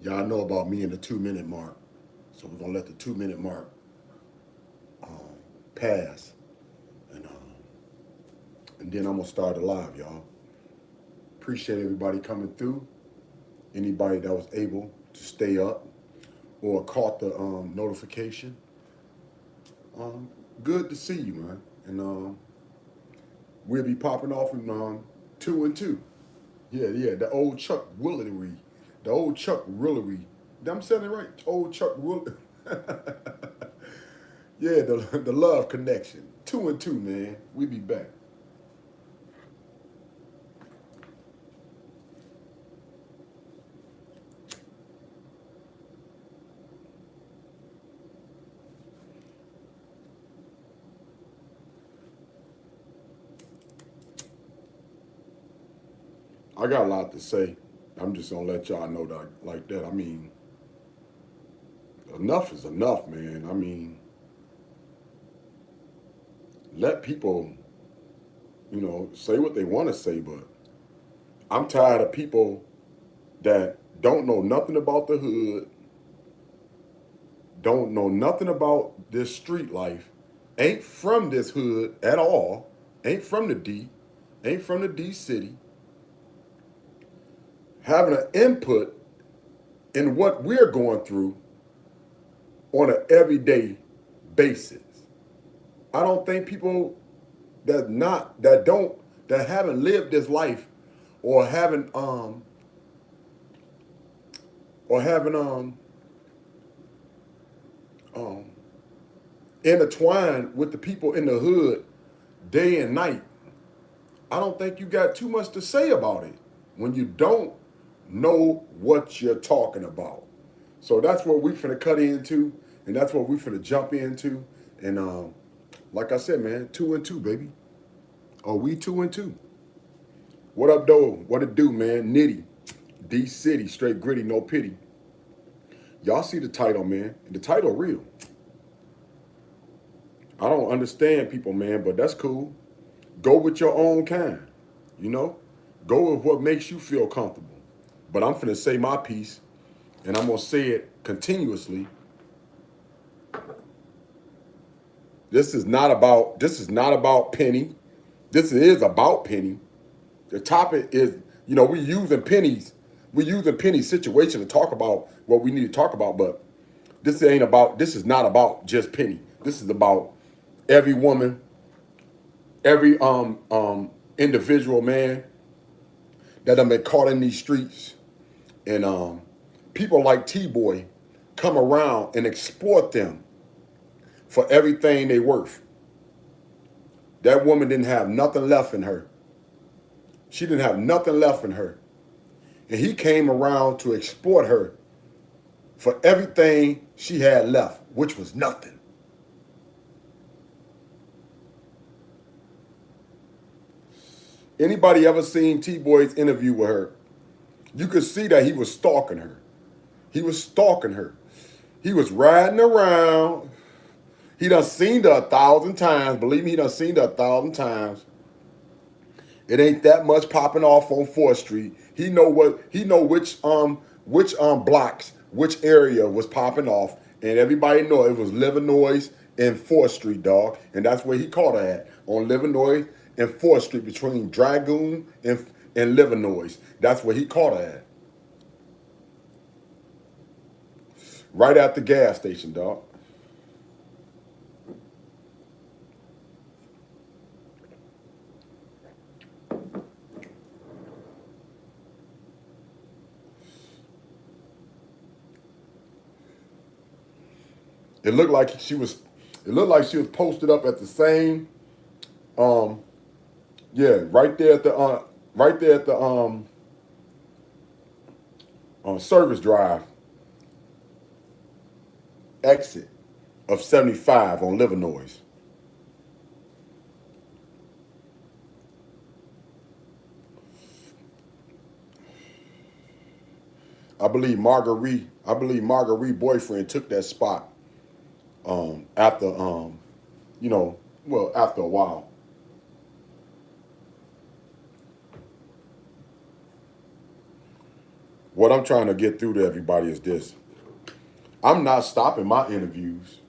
Y'all know about me and the 2 minute mark. So we're gonna let the 2 minute mark pass. And then I'm gonna start it live, y'all. Appreciate everybody coming through. Anybody that was able to stay up or caught the notification. Um, Good to see you, man. And we'll be popping off in 2 and 2. Yeah, the old Chuck Willery. The old Chuck Willery. I'm saying it right. Old Chuck Willery. Yeah, the love connection. 2 and 2, man. We be back. I got a lot to say. I'm just gonna let y'all know that like that. I mean, enough is enough, man. I mean, let people, say what they want to say, but I'm tired of people that don't know nothing about the hood, don't know nothing about this street life, ain't from this hood at all, ain't from the D, ain't from the D city, having an input in what we're going through on an everyday basis. I don't think people that haven't lived this life or haven't or haven't um intertwined with the people in the hood day and night. I don't think you got too much to say about it when you don't know what you're talking about. So that's what we finna cut into, and that's what we finna jump into. And like I said, man, 2 and 2, baby. Oh, we 2 and 2. What up, though? What it do, man? Nitty, D City, straight gritty, no pity. Y'all see the title, man. The title real. I don't understand people, man, but that's cool. Go with your own kind, you know? Go with what makes you feel comfortable. But I'm finna say my piece, and I'm gonna say it continuously. This is not about Penny. This is about Penny. The topic is, we using pennies. We're using Penny's situation to talk about what we need to talk about, but this is not about just Penny. This is about every woman, every individual man that have been caught in these streets. And people like TBoy come around and exploit them for everything they worth. That woman didn't have nothing left in her. She didn't have nothing left in her. And he came around to exploit her for everything she had left, which was nothing. Anybody ever seen TBoy's interview with her? You could see that he was stalking her. He was stalking her. He was riding around. He done seen her 1,000 times. Believe me, he done seen her 1,000 times. It ain't that much popping off on 4th Street. He know which blocks, which area was popping off, and everybody know it was Livernois and 4th Street, dog. And that's where he caught her at, on Livernois and 4th Street, between Dragoon and Livernois. That's where he caught her at. Right at the gas station, dog. It looked like she was posted up at the same right there at the service drive exit of 75 on Livernois. I believe Marguerite boyfriend took that spot after after a while. what I'm trying to get through to everybody is this. I'm not stopping my interviews.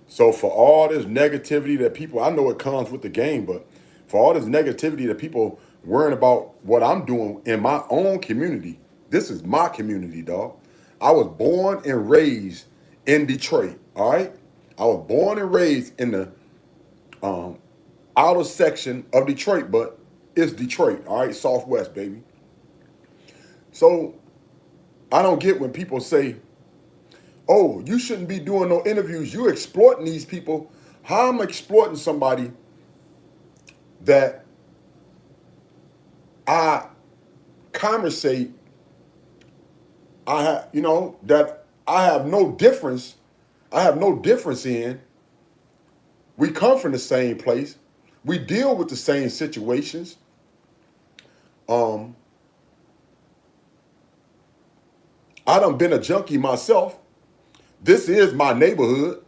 So for all this negativity that people, I know it comes with the game, but for all this negativity that people worrying about what I'm doing in my own community, this is my community, dog. I was born and raised in Detroit, all right? I was born and raised in the outer section of Detroit, but it's Detroit, all right? Southwest, baby. So I don't get when people say, oh, you shouldn't be doing no interviews. You're exploiting these people. How am I exploiting somebody that I conversate, that I have no difference. I have no difference in. We come from the same place. We deal with the same situations. I done been a junkie myself. This is my neighborhood.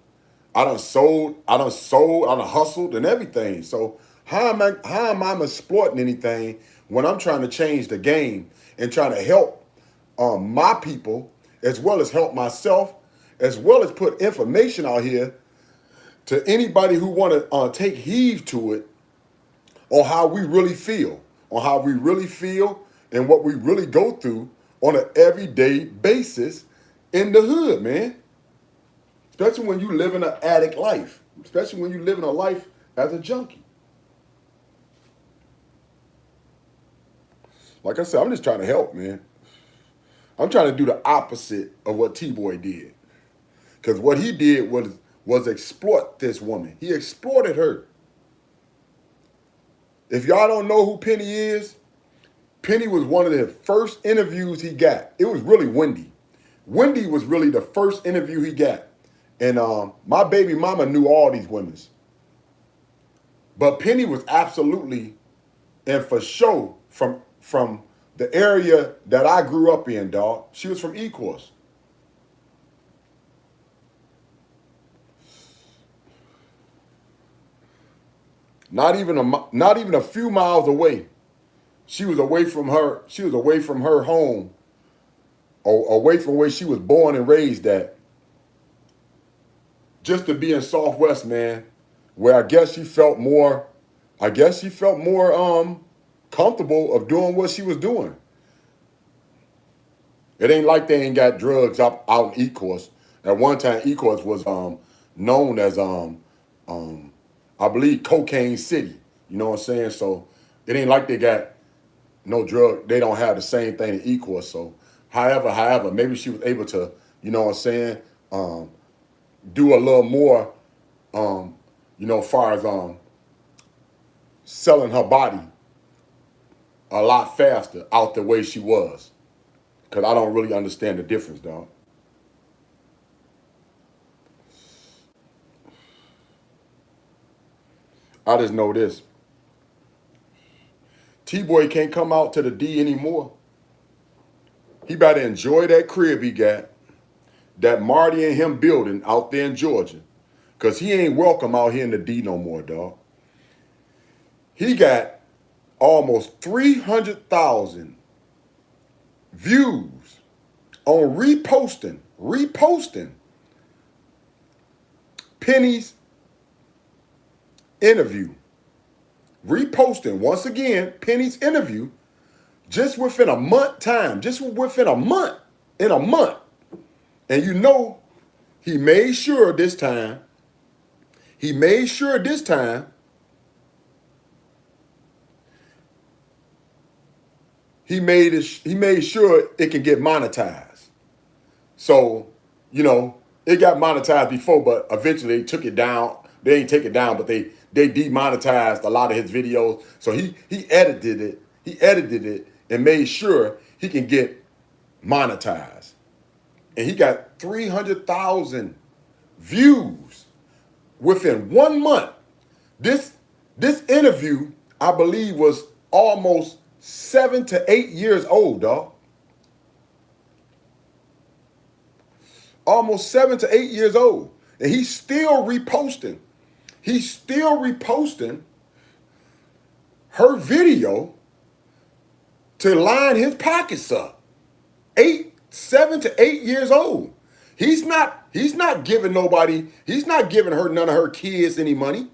I done hustled and everything. So how am I exploiting anything when I'm trying to change the game and trying to help my people as well as help myself, as well as put information out here to anybody who want to take heed to it on how we really feel, and what we really go through on an everyday basis in the hood, man. Especially when you live in an addict life, especially when you live in a life as a junkie. Like I said, I'm just trying to help, man. I'm trying to do the opposite of what TBoy did. Because what he did was exploit this woman. He exploited her. If y'all don't know who Penny is, Penny was one of the first interviews he got. It was really Wendy. Wendy was really the first interview he got. And my baby mama knew all these women. But Penny was absolutely and for sure from the area that I grew up in, dog. She was from Ecorse. Not even a few miles away. She was away from her home, or away from where she was born and raised at. Just to be in Southwest, man, where I guess she felt more comfortable of doing what she was doing. It ain't like they ain't got drugs out in Ecorse. At one time, Ecorse was known as I believe Cocaine City. You know what I'm saying? So it ain't like they got no drug. They don't have the same thing in Ecorse. So however, maybe she was able to, you know what I'm saying, do a little more, as far as selling her body a lot faster out the way she was. Because I don't really understand the difference, dog. I just know this. TBoy can't come out to the D anymore. He better enjoy that crib he got, that Marty and him building out there in Georgia. Because he ain't welcome out here in the D no more, dog. He got almost 300,000 views on reposting Penny's interview. Reposting, once again, Penny's interview just within a month time. In a month. And you know, he made sure this time, he made sure it can get monetized. So, it got monetized before, but eventually they took it down. They ain't take it down, but they demonetized a lot of his videos. So he edited it and made sure he can get monetized. And he got 300,000 views within 1 month. This interview, I believe, was almost 7 to 8 years old, dog. Almost 7 to 8 years old. And he's still reposting. Her video to line his pockets up. 7 to 8 years old. He's not giving her none of her kids any money.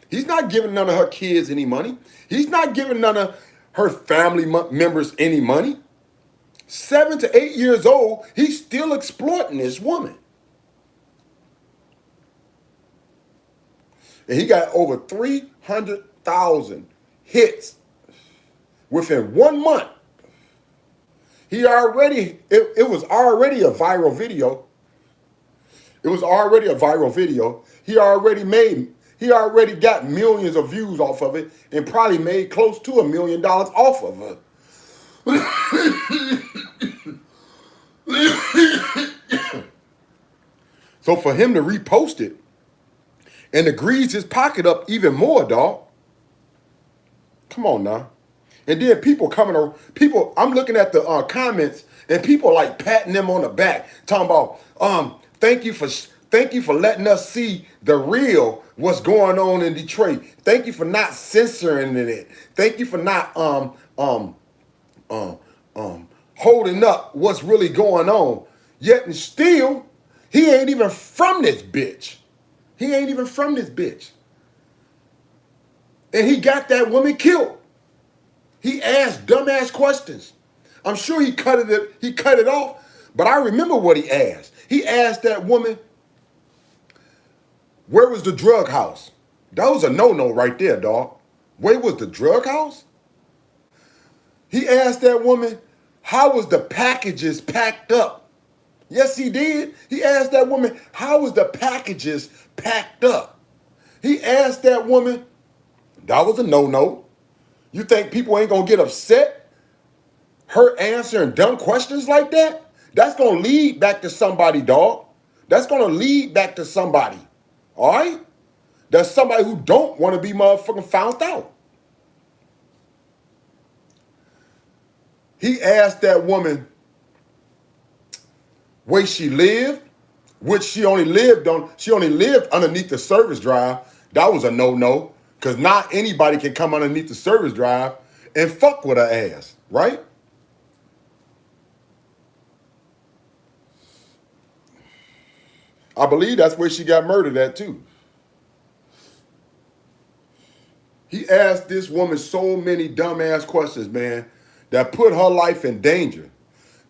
He's not giving none of her kids any money. He's not giving none of her family members any money. 7 to 8 years old, he's still exploiting this woman. And he got over 300,000 hits within 1 month. It was already a viral video. It was already a viral video. He already got millions of views off of it and probably made close to $1 million off of it. So for him to repost it and to grease his pocket up even more, dog. Come on now. And then I'm looking at the comments and people like patting them on the back, talking about, thank you for letting us see the real what's going on in Detroit. Thank you for not censoring it. Thank you for not holding up what's really going on. Yet and still, he ain't even from this bitch. He ain't even from this bitch. And he got that woman killed. He asked dumbass questions. I'm sure he cut it off, but I remember what he asked. He asked that woman, where was the drug house? That was a no-no right there, dog. Where was the drug house? He asked that woman, how was the packages packed up? Yes, he did. He asked that woman, how was the packages packed up? He asked that woman, that was a no-no. You think people ain't gonna get upset? Her answering dumb questions like that? That's gonna lead back to somebody, dog. That's gonna lead back to somebody. All right? That's somebody who don't want to be motherfucking found out. He asked that woman where she lived, which she only lived underneath the service drive. That was a no-no, because not anybody can come underneath the service drive and fuck with her ass, right? I believe that's where she got murdered at too. He asked this woman so many dumbass questions, man, that put her life in danger.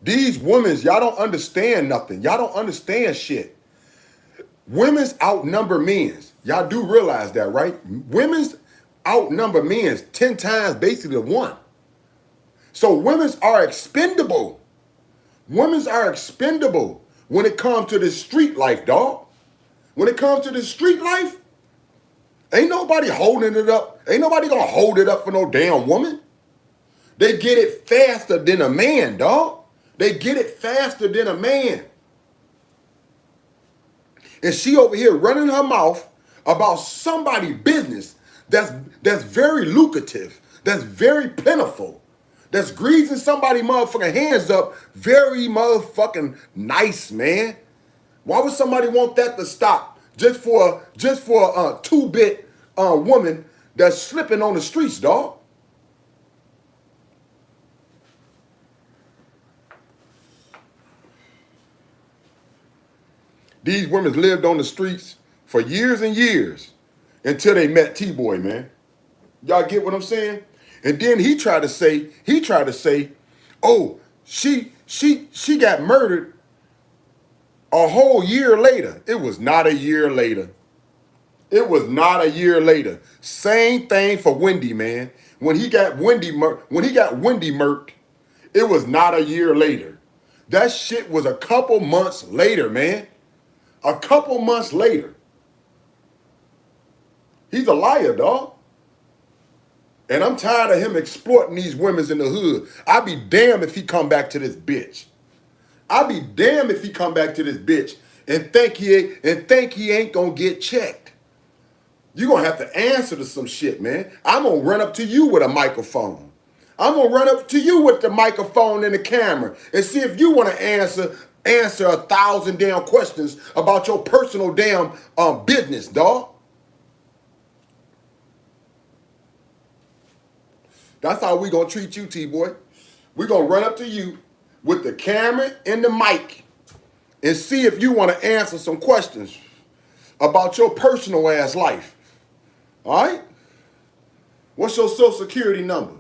These women, y'all don't understand nothing. Y'all don't understand shit. Women's outnumber men's. Y'all do realize that, right? Women's outnumber men's 10 times basically 1. So women's are expendable. Women's are expendable when it comes to this street life, dog. When it comes to this street life, ain't nobody holding it up. Ain't nobody gonna hold it up for no damn woman. They get it faster than a man, dog. They get it faster than a man. And she over here running her mouth about somebody's business that's very lucrative, that's very plentiful, that's greasing somebody's motherfucking hands up very motherfucking nice, man. Why would somebody want that to stop just for a 2-bit woman that's slipping on the streets, dog? These women lived on the streets for years and years until they met TBoy, man. Y'all get what I'm saying? And then he tried to say, oh, she got murdered a whole year later. It was not a year later. It was not a year later. Same thing for Wendy, man. When he got Wendy murked, it was not a year later. That shit was a couple months later, man. A couple months later. He's a liar, dog. And I'm tired of him exploiting these women in the hood. I'd be damned if he come back to this bitch. I'd be damned if he come back to this bitch and think he ain't gonna get checked. You're gonna have to answer to some shit, man. I'm gonna run up to you with a microphone. I'm gonna run up to you with the microphone and the camera and see if you wanna answer 1,000 damn questions about your personal damn business, dog. That's how we gonna treat you, TBoy. We gonna run up to you with the camera and the mic and see if you want to answer some questions about your personal ass life. All right? What's your social security number?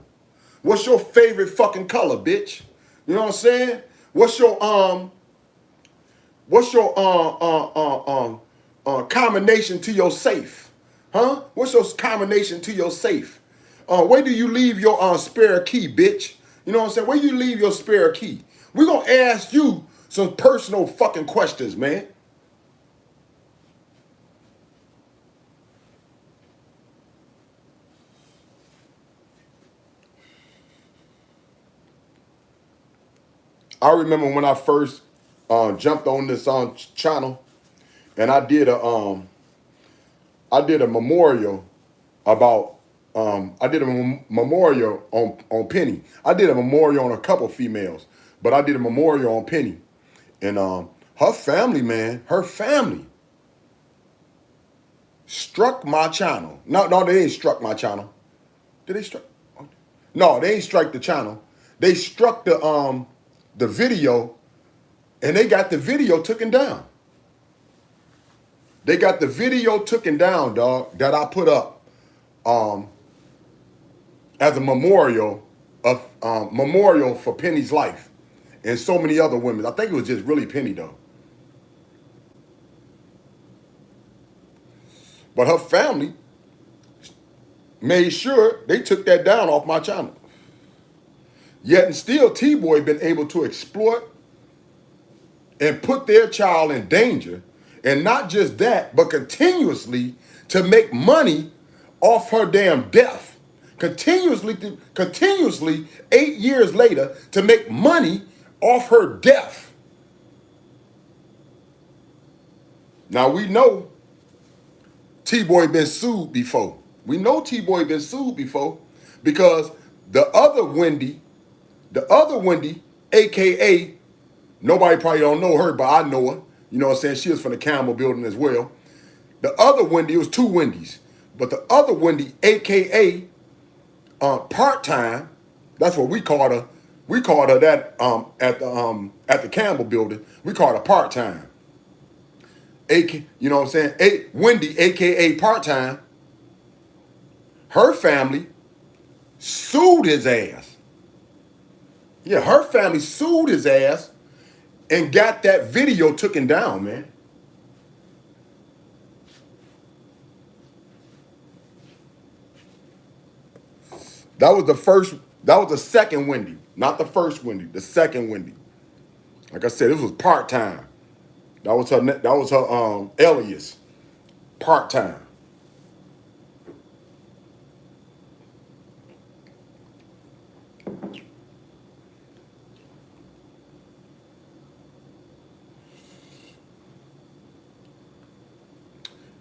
What's your favorite fucking color, bitch? You know what I'm saying? What's your combination to your safe? Huh? What's your combination to your safe? Where do you leave your spare key, bitch? You know what I'm saying? Where you leave your spare key? We're gonna ask you some personal fucking questions, man. I remember when I first jumped on this channel, and I did a memorial about I did a memorial on Penny. I did a memorial on a couple females, but I did a memorial on Penny, and her family, man, her family struck my channel. No, they didn't struck my channel. Did they struck? No, they ain't strike the channel. They struck the video, and they got the video taken down. They got the video taken down, dog, that I put up as a memorial for Penny's life and so many other women. I think it was just really Penny though. But her family made sure they took that down off my channel. Yet and still TBoy been able to exploit and put their child in danger. And not just that, but continuously to make money off her damn death. Continuously 8 years later to make money off her death. Now we know TBoy been sued before. We know TBoy been sued before because the other Wendy, aka nobody probably don't know her, but I know her. You know what I'm saying? She was from the Campbell building as well. The other Wendy, it was two Wendy's, but the other Wendy, aka part-time, that's what we called her. We called her that at the Campbell building. We called her part-time. You know what I'm saying? Wendy, aka part-time, her family sued his ass. Yeah, her family sued his ass and got that video taken down, man. That was the second Wendy, not the first Wendy, the second Wendy. Like I said, this was part-time. That was her alias, part-time.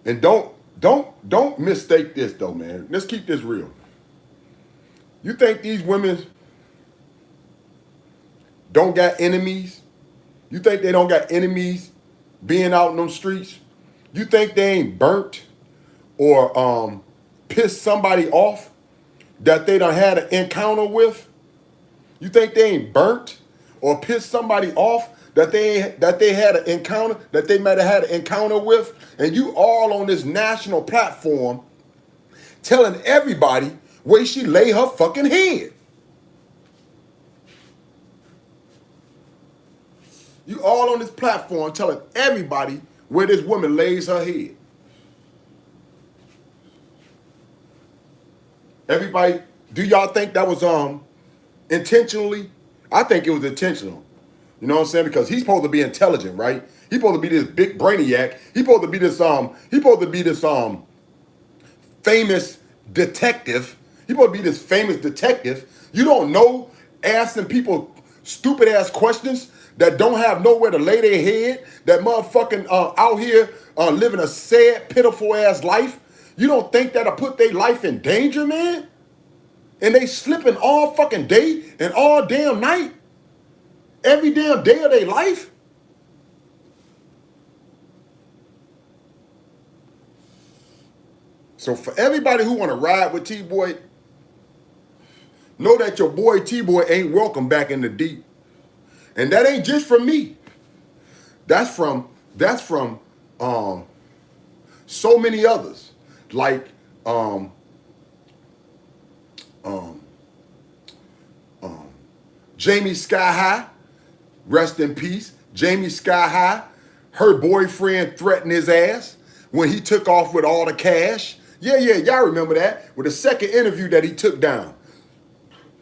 And don't mistake this though, man. Let's keep this real. You think these women don't got enemies? You think they don't got enemies being out in them streets? You think they ain't burnt or pissed somebody off that they done had an encounter with? You think they ain't burnt or pissed somebody off that they had an encounter, that they might have had an encounter with? And you all on this national platform telling everybody where she lay her fucking head. You all on this platform telling everybody where this woman lays her head. Everybody, do y'all think that was intentionally? I think it was intentional. You know what I'm saying? Because he's supposed to be intelligent, right? He's supposed to be this big brainiac. He's supposed to be this famous detective. He's supposed to be this famous detective. You don't know asking people stupid ass questions that don't have nowhere to lay their head, that motherfucking out here living a sad, pitiful ass life. You don't think that'll put their life in danger, man? And they slipping all fucking day and all damn night? Every damn day of their life? So for everybody who want to ride with TBoy, know that your boy TBoy ain't welcome back in the deep. And that ain't just from me. That's from so many others. Like Jamie Sky High, rest in peace. Jamie Sky High, her boyfriend threatened his ass when he took off with all the cash. Yeah, y'all remember that? With the second interview that he took down.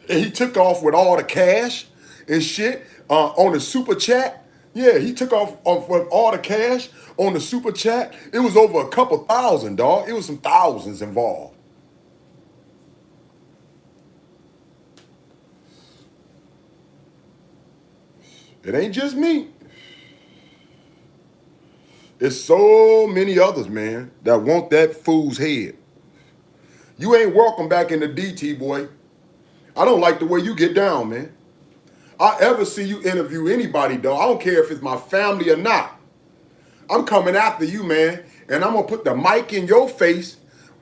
And he took off with all the cash and shit on the super chat. Yeah, he took off with all the cash on the super chat. It was over a couple thousand, dog. It was some thousands involved. It ain't just me. It's so many others, man, that want that fool's head. You ain't welcome back in the DT, boy. I don't like the way you get down, man. I ever see you interview anybody, though. I don't care if it's my family or not. I'm coming after you, man, and I'm gonna put the mic in your face,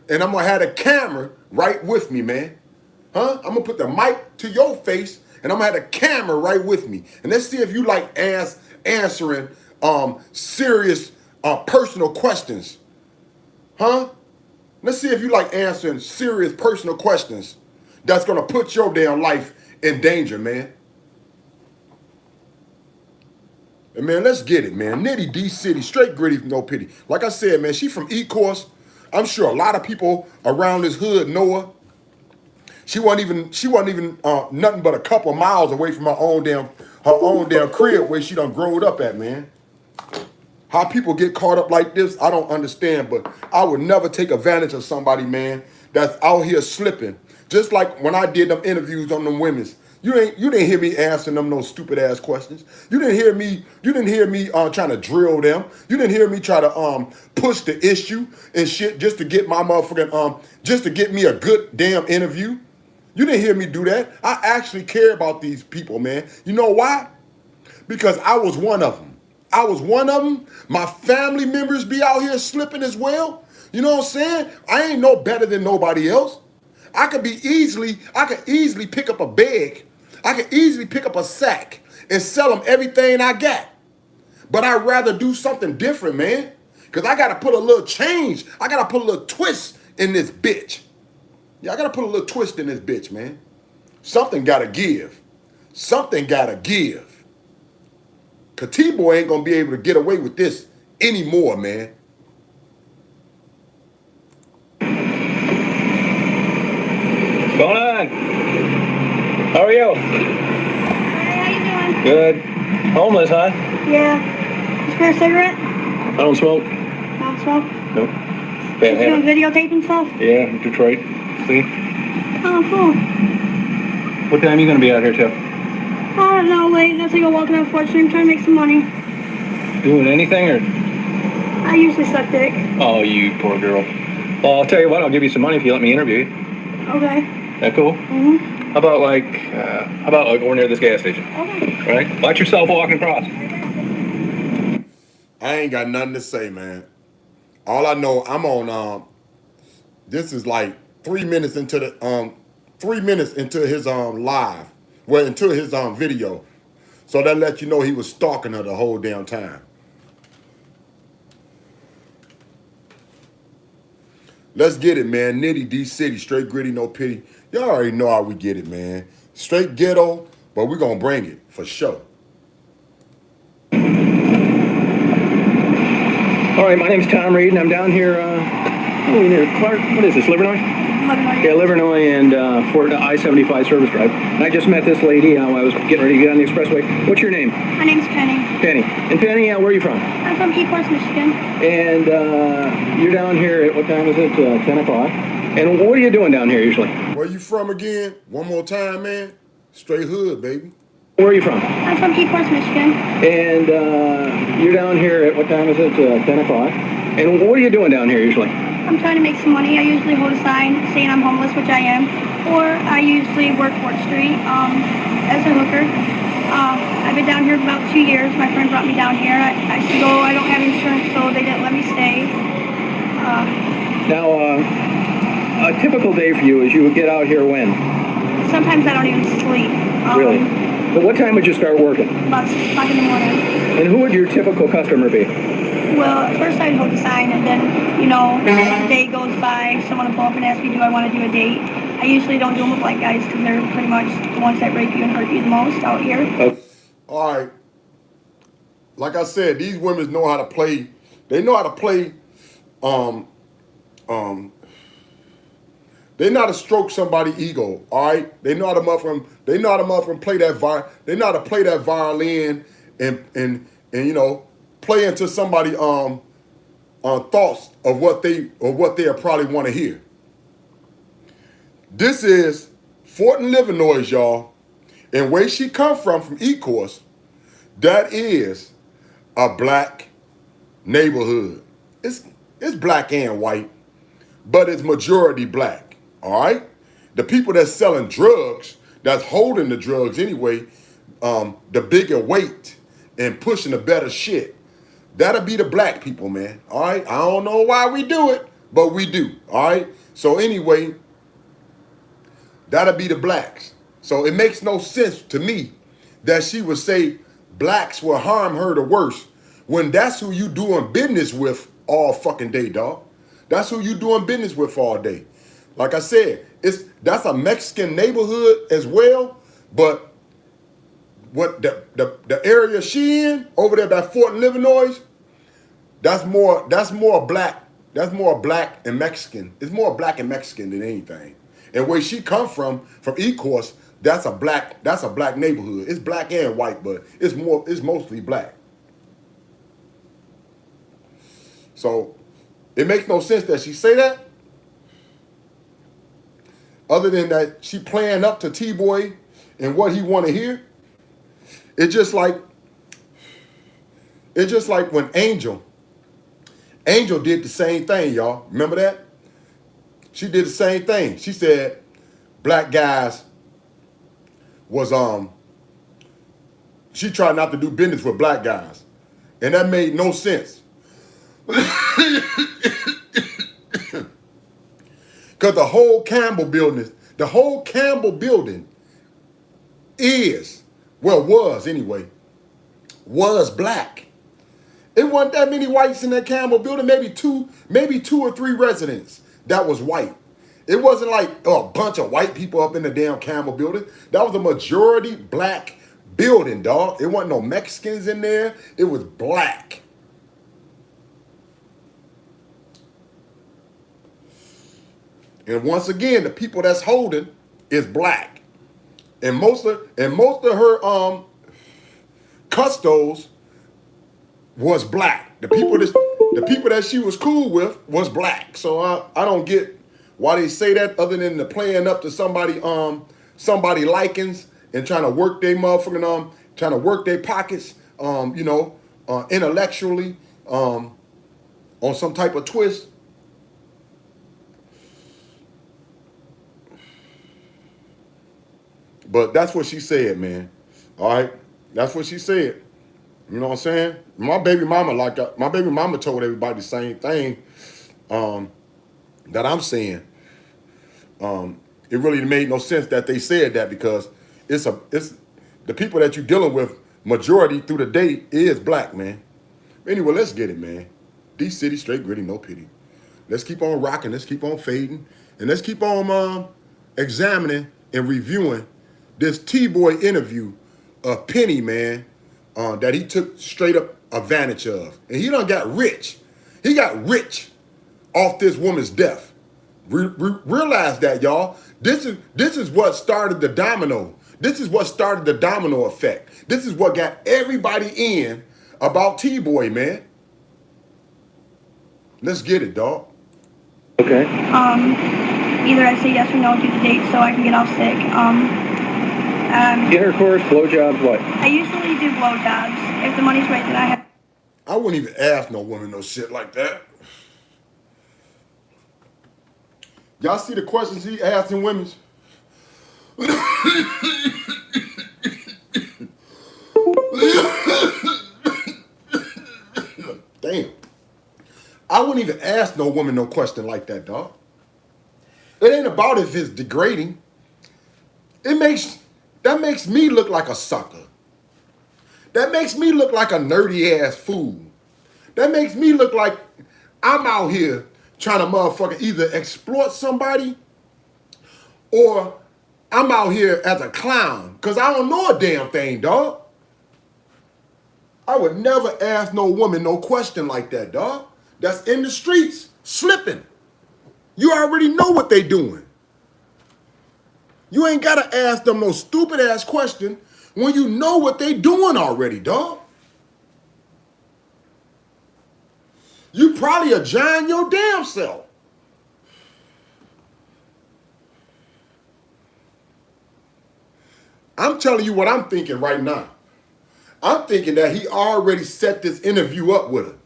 and I'm gonna have the camera right with me, man. Huh? I'm gonna put the mic to your face, and I'm gonna have the camera right with me. And let's see if you like answering serious personal questions. Huh? Let's see if you like answering serious personal questions that's gonna put your damn life in danger, man. And man, let's get it, man. Nitty D City, straight gritty, no pity. Like I said, man, she from E Course. I'm sure a lot of people around this hood know her. She wasn't even nothing but a couple miles away from her own damn crib where she done growed up at, man. How people get caught up like this, I don't understand, but I would never take advantage of somebody, man, that's out here slipping. Just like when I did them interviews on them women's. You didn't hear me answering them no stupid ass questions. You didn't hear me trying to drill them. You didn't hear me try to push the issue and shit just to get my motherfucking just to get me a good damn interview. You didn't hear me do that. I actually care about these people, man. You know why? Because I was one of them. I was one of them. My family members be out here slipping as well. You know what I'm saying? I ain't no better than nobody else. I could easily pick up a bag. I could easily pick up a sack and sell them everything I got. But I'd rather do something different, man. Because I got to put a little change. I got to put a little twist in this bitch. Yeah, I got to put a little twist in this bitch, man. Something got to give. Something got to give. Because TBoy ain't going to be able to get away with this anymore, man. What's going on? How are you? Hey, how you doing? Good. Homeless, huh? Yeah. You spare a cigarette? I don't smoke. Don't smoke? Nope. You Can't doing have it. videotaping stuff? Yeah, Detroit. See? Oh, cool. What time are you going to be out here till? I don't know, late. That's like a walking out Fort Stream trying to make some money. Doing anything or? I usually suck dick. Oh, you poor girl. Well, I'll tell you what, I'll give you some money if you let me interview you. Okay. That cool? Mm-hmm. How about like over near this gas station? Okay. All right? Watch yourself walking across. I ain't got nothing to say, man. All I know, I'm on this is like 3 minutes into the 3 minutes into his live. Well, into his video. So that lets you know he was stalking her the whole damn time. Let's get it, man. Nitty D City, straight gritty, no pity. Y'all already know how we get it, man. Straight ghetto, but we're gonna bring it for sure. All right, my name's Tom Reed, and I'm down here, near Clark. What is this, Livernois? Yeah, Livernois and I-75 Service Drive. And I just met this lady. I was getting ready to get on the expressway. What's your name? My name's Penny. Penny. And Penny, where are you from? I'm from E Course, Michigan. And you're down here at, what time is it? 10 o'clock. And what are you doing down here usually? Where you from again? One more time, man. Straight hood, baby. Where are you from? I'm from E Course, Michigan. And you're down here at, what time is it? 10 o'clock. And what are you doing down here usually? I'm trying to make some money. I usually hold a sign saying I'm homeless, which I am. Or I usually work Fort Street as a hooker. I've been down here about 2 years. My friend brought me down here. I said, oh, I don't have insurance, so they didn't let me stay. Now, a typical day for you is you would get out here when? Sometimes I don't even sleep. Really? But what time would you start working? About 6 o'clock in the morning. And who would your typical customer be? Well, at first I'd hold the sign, and then, you know, as the day goes by, someone will pull up and ask me, do I want to do a date? I usually don't do them with black guys because they're pretty much the ones that rape you and hurt you the most out here. Oh. All right. Like I said, these women know how to play. They know how to play. They know how to stroke somebody's ego. All right. They know how to motherfucking. They know how to motherfucking play that They know how to play that violin and you know, play into somebody thoughts of what they probably want to hear. This is Fort Illinois, y'all, and where she come from Ecorse, that is a black neighborhood. It's black and white, but it's majority black. All right, the people that's selling drugs, that's holding the drugs anyway, the bigger weight and pushing the better shit. That'll be the black people, man. All right. I don't know why we do it, but we do. All right. So anyway, that'll be the blacks. So it makes no sense to me that she would say blacks will harm her the worst when that's who you doing business with all fucking day, dog. That's who you doing business with all day. Like I said, that's a Mexican neighborhood as well, but what the area she in over there by Fort Illinois, that's more black. That's more black and Mexican. It's more black and Mexican than anything. And where she come from Ecorse, that's a black neighborhood. It's black and white, but it's mostly black. So it makes no sense that she say that. Other than that, she playing up to TBoy and what he want to hear. It's just like when Angel did the same thing, y'all. Remember that? She did the same thing. She said black guys was she tried not to do business with black guys. And that made no sense. Because the whole Campbell building is, well, was anyway, was black. It wasn't that many whites in that Campbell building, maybe two or three residents that was white. It wasn't like a bunch of white people up in the damn Campbell building. That was a majority black building, dog. It wasn't no Mexicans in there. It was black. And once again, the people that's holding is black. And most of her custos was black. The people that she was cool with was black. So I don't get why they say that, other than the playing up to somebody likings and trying to work their motherfucking trying to work their pockets intellectually on some type of twist. But that's what she said, man. All right, that's what she said. You know what I'm saying? My baby mama told everybody the same thing that I'm saying. It really made no sense that they said that, because it's the people that you're dealing with, majority through the day is black, man. Anyway, let's get it, man. D-City, straight gritty, no pity. Let's keep on rocking. Let's keep on fading. And let's keep on examining and reviewing this TBoy interview of Penny, man, that he took straight up advantage of. And he done got rich. He got rich off this woman's death. Realize that, y'all. This is what started the domino. This is what started the domino effect. This is what got everybody in about TBoy, man. Let's get it, dog. Okay. Either I say yes or no, do the date so I can get off sick. Intercourse, blowjobs, what? I usually do blowjobs. If the money's right, then I have. I wouldn't even ask no woman no shit like that. Y'all see the questions he asking women? Damn. I wouldn't even ask no woman no question like that, dog. It ain't about if it's degrading. It makes That makes me look like a sucker. That makes me look like a nerdy ass fool. That makes me look like I'm out here trying to motherfucker either exploit somebody or I'm out here as a clown because I don't know a damn thing, dog. I would never ask no woman no question like that, dog. That's in the streets, slipping. You already know what they doing. You ain't got to ask them no stupid ass question when you know what they doing already, dog. You probably a giant your damn self. I'm telling you what I'm thinking right now. I'm thinking that he already set this interview up with her.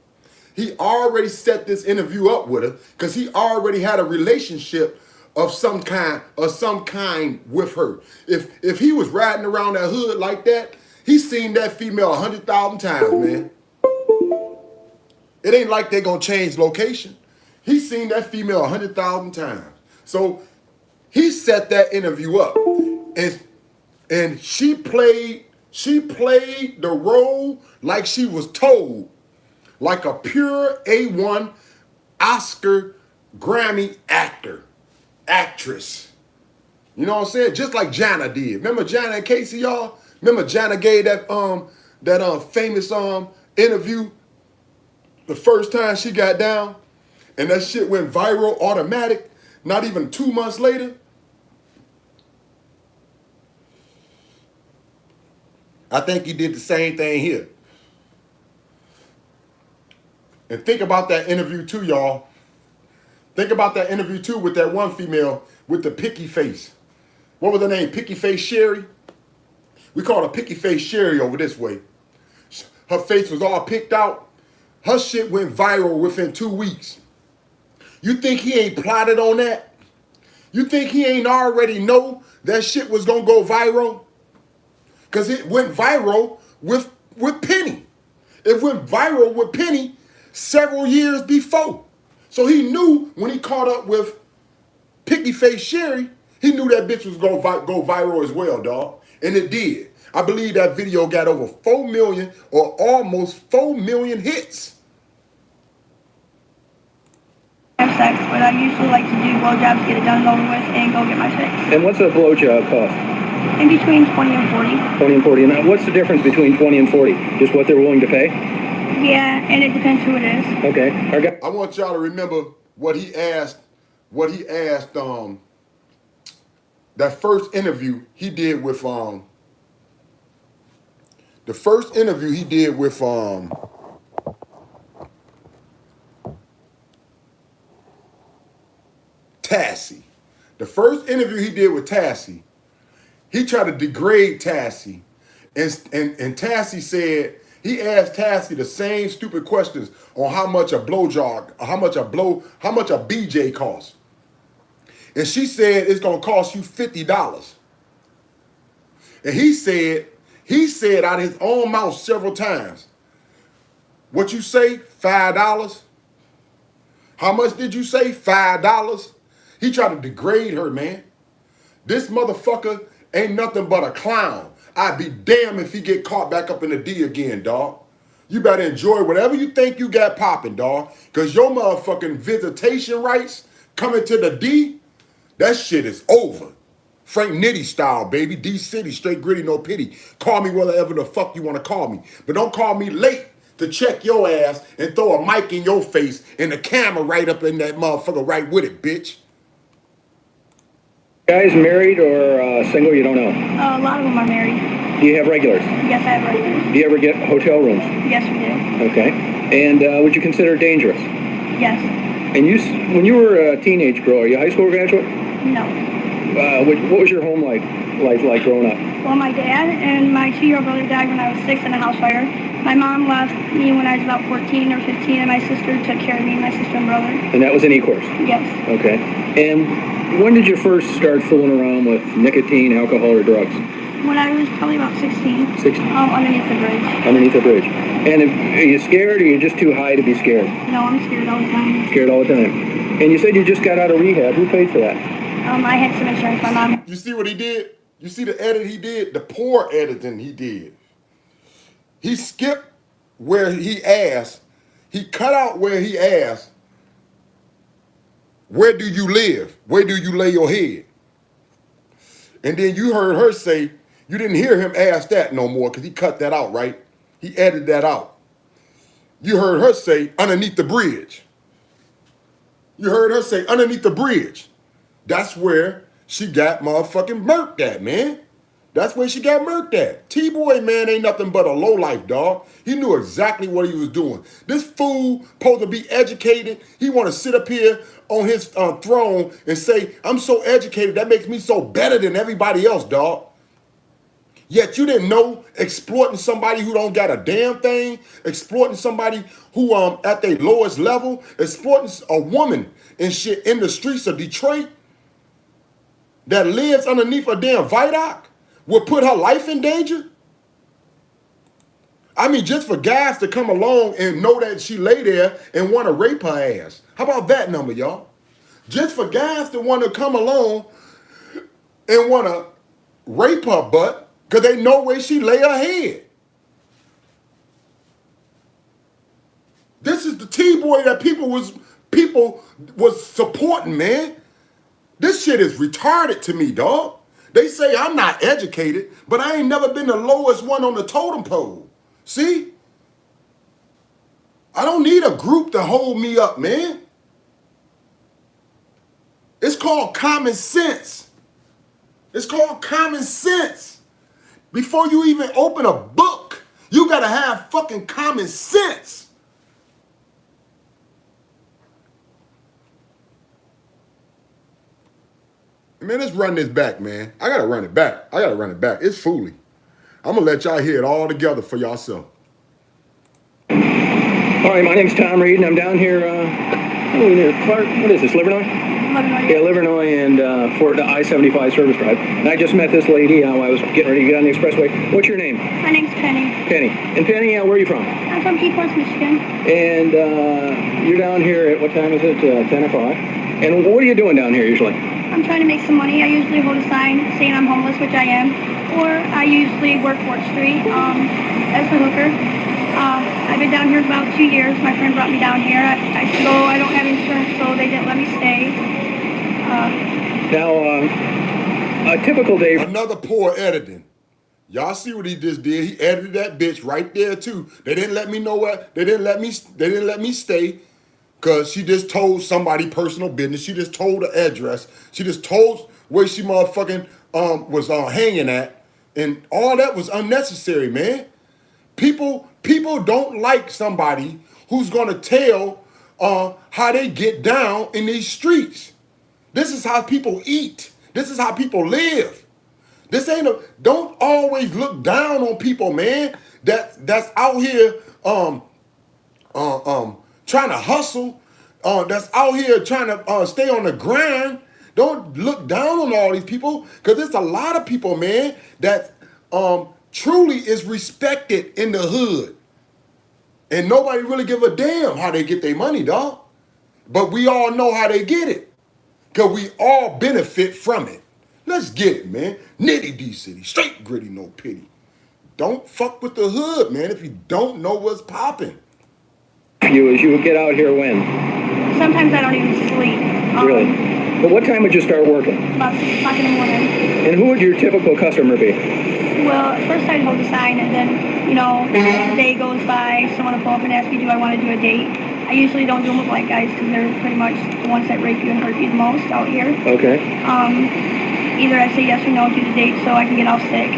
He already set this interview up with her because he already had a relationship of some kind with her. If he was riding around that hood like that, he's seen that female 100,000 times, man. It ain't like they gonna change location. He's seen that female 100,000 times. So he set that interview up, and she played the role like she was told, like a pure A1 Oscar Grammy actress. You know what I'm saying? Just like Jana did. Remember Jana and Casey, y'all? Remember Jana gave that famous interview the first time she got down, and that shit went viral automatic, not even 2 months later? I think he did the same thing here. And think about that interview too, y'all. Think about that interview too with that one female with the picky face. What was her name? Picky Face Sherry? We call her Picky Face Sherry over this way. Her face was all picked out. Her shit went viral within 2 weeks. You think he ain't plotted on that? You think he ain't already know that shit was gonna go viral? Because it went viral with Penny. It went viral with Penny several years before. So he knew when he caught up with Picky Face Sherry, he knew that bitch was gonna go viral as well, dog. And it did. I believe that video got over 4 million or almost 4 million hits. I have sex, but I usually like to do blowjobs, get it done and over with, and go get my fix. And what's a blowjob cost? In between 20 and 40. 20 and 40. And what's the difference between 20 and 40? Just what they're willing to pay? Yeah, and it depends who it is. Okay. I want y'all to remember what he asked that first interview he did with Tassie. The first interview he did with Tassie, he tried to degrade Tassie. And Tassie said, he asked Tassie the same stupid questions on how much a blowjob, how much a BJ costs. And she said it's gonna cost you $50. And he said out of his own mouth several times, what you say, $5? How much did you say? $5? He tried to degrade her, man. This motherfucker ain't nothing but a clown. I'd be damned if he get caught back up in the D again, dog. You better enjoy whatever you think you got popping, dog. Because your motherfucking visitation rights coming to the D, that shit is over. Frank Nitty style, baby. D City, straight gritty, no pity. Call me whatever the fuck you want to call me. But don't call me late to check your ass and throw a mic in your face and the camera right up in that motherfucker right with it, bitch. Guys married or single, you don't know? A lot of them are married. Do you have regulars? Yes, I have regulars. Do you ever get hotel rooms? Yes, we do. Okay. And would you consider it dangerous? Yes. And when you were a teenage girl, are you a high school graduate? No. What was your home life like growing up? Well, my dad and my 2-year-old brother died when I was 6 in a house fire. My mom left me when I was about 14 or 15, and my sister took care of me, my sister and brother. And that was an E-course? Yes. Okay. And when did you first start fooling around with nicotine, alcohol, or drugs? When I was probably about 16. 16? Underneath the bridge. Underneath the bridge. And are you scared, or are you just too high to be scared? No, I'm scared all the time. Scared all the time. And you said you just got out of rehab. Who paid for that? I had some insurance. My mom. You see what he did? You see the edit he did? The poor editing he did. He skipped where he asked. He cut out where he asked, where do you live? Where do you lay your head? And then you heard her say, you didn't hear him ask that no more because he cut that out, right? He edited that out. You heard her say, underneath the bridge. You heard her say, underneath the bridge. That's where she got motherfucking murked at, man. That's where she got murked at. TBoy, man, ain't nothing but a lowlife, dog. He knew exactly what he was doing. This fool supposed to be educated. He want to sit up here on his throne and say, I'm so educated, that makes me so better than everybody else, dog. Yet you didn't know exploiting somebody who don't got a damn thing, exploiting somebody who at their lowest level, exploiting a woman and shit in the streets of Detroit that lives underneath a damn viaduct would put her life in danger? I mean, just for guys to come along and know that she lay there and want to rape her ass. How about that number, y'all? Just for guys to want to come along and want to rape her butt because they know where she lay her head. This is the TBoy that people was supporting, man. This shit is retarded to me, dog. They say I'm not educated, but I ain't never been the lowest one on the totem pole. See? I don't need a group to hold me up, man. It's called common sense. It's called common sense. Before you even open a book, you gotta have fucking common sense. Man, let's run this back, man. I gotta run it back. It's fooly. I'm gonna let y'all hear it all together for yourself. All right, my name's Tom Reed, and I'm down here, near Clark. What is this, Livernois? Yeah, Livernois and for the I-75 service drive. And I just met this lady. I was getting ready to get on the expressway. What's your name? My name's Penny. Penny. And Penny, where are you from? I'm from Pequot, Michigan. And you're down here at, what time is it? 10 o'clock. And what are you doing down here usually? I'm trying to make some money. I usually hold a sign saying I'm homeless, which I am. Or I usually work 4th Street as a hooker. I've been down here about 2 years. My friend brought me down here. I don't have insurance, so they didn't let me stay. Now, a typical day. Another poor editing. Y'all see what he just did? He edited that bitch right there too. They didn't let me know what. They didn't let me stay because she just told somebody personal business. She just told the address. She just told where she motherfucking was hanging at, and all that was unnecessary, man. People don't like somebody who's gonna tell how they get down in these streets. This is how people eat. This is how people live. This ain't don't always look down on people, man. That's out here trying to hustle. That's out here trying to stay on the grind. Don't look down on all these people, because there's a lot of people, man, that truly is respected in the hood. And nobody really give a damn how they get their money, dog. But we all know how they get it, because we all benefit from it. Let's get it, man. Nitty D-City, straight gritty, no pity. Don't fuck with the hood, man, if you don't know what's popping. You would get out here when? Sometimes I don't even sleep. Really? But what time would you start working? About 6 o'clock in the morning. And who would your typical customer be? Well, at first I'd hold the sign, and then, the day goes by, someone will pull up and ask me, do I want to do a date? I usually don't do them with white guys, because they're pretty much the ones that rape you and hurt you the most out here. Okay. Either I say yes or no, do the date so I can get off sick.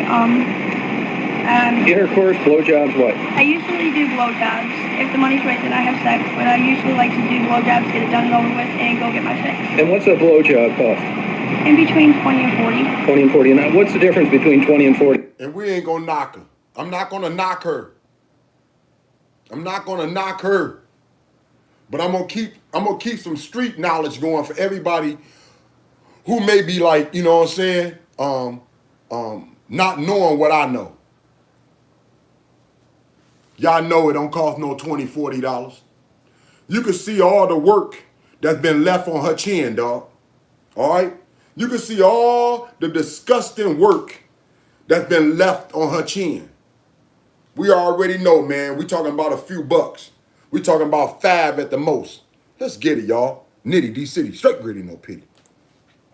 Intercourse, blowjobs, what? I usually do blowjobs. If the money's right, then I have sex, but I usually like to do blowjobs, get it done and over with, and go get my fix. And what's a blowjob cost? In between 20 and 40. 20 and 40. And what's the difference between 20 and 40? And we ain't gonna knock her. I'm not gonna knock her. I'm not gonna knock her. But I'm gonna keep some street knowledge going for everybody who may be like, you know what I'm saying, not knowing what I know. Y'all know it don't cost no $20, $40. You can see all the work that's been left on her chin, dog. All right? You can see all the disgusting work that's been left on her chin. We already know, man. We talking about a few bucks. We talking about 5 at the most. Let's get it, y'all. Nitty D City, straight gritty, no pity.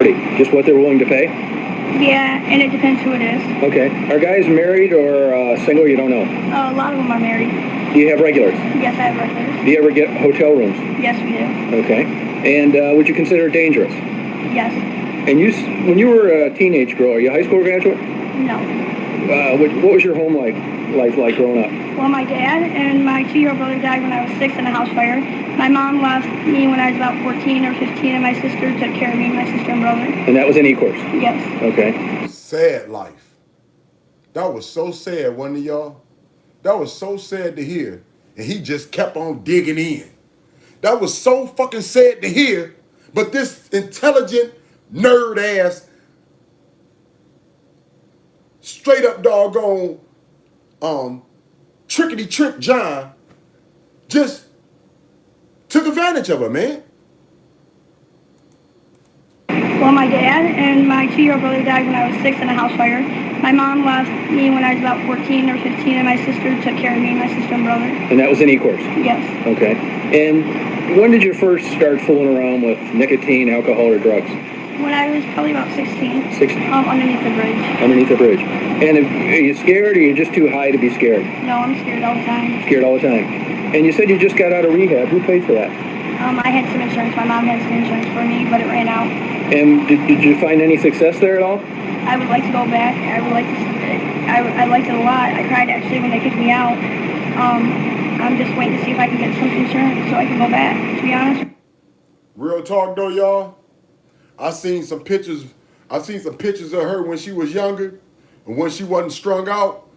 Just what they're willing to pay? Yeah, and it depends who it is. Okay. Are guys married or single? You don't know. A lot of them are married. Do you have regulars? Yes, I have regulars. Do you ever get hotel rooms? Yes, we do. Okay. And would you consider it dangerous? Yes. And when you were a teenage girl, are you a high school graduate? No. What was your home life like growing up? Well, my dad and my 2-year-old brother died when I was 6 in a house fire. My mom left me when I was about 14 or 15, and my sister took care of me, my sister and brother. And that was in Ecorse? Yes. Okay. Sad life. That was so sad, wasn't it, y'all? That was so sad to hear. And he just kept on digging in. That was so fucking sad to hear. But this intelligent, nerd ass, straight up doggone, trickety trick John just took advantage of her, man. Well, my dad and my 2-year-old brother died when I was 6 in a house fire. My mom left me when I was about 14 or 15, and my sister took care of me, my sister and brother. And that was in Ecorse? Yes. Okay. And when did you first start fooling around with nicotine, alcohol, or drugs? When I was probably about 16. 16. Underneath the bridge. Underneath the bridge. And are you scared, or are you just too high to be scared? No, I'm scared all the time. Scared all the time. And you said you just got out of rehab. Who paid for that? I had some insurance. My mom had some insurance for me, but it ran out. And did you find any success there at all? I would like to go back. I would like to. I liked it a lot. I cried actually when they kicked me out. I'm just waiting to see if I can get some insurance so I can go back. To be honest. Real talk though, y'all. I seen some pictures of her when she was younger and when she wasn't strung out.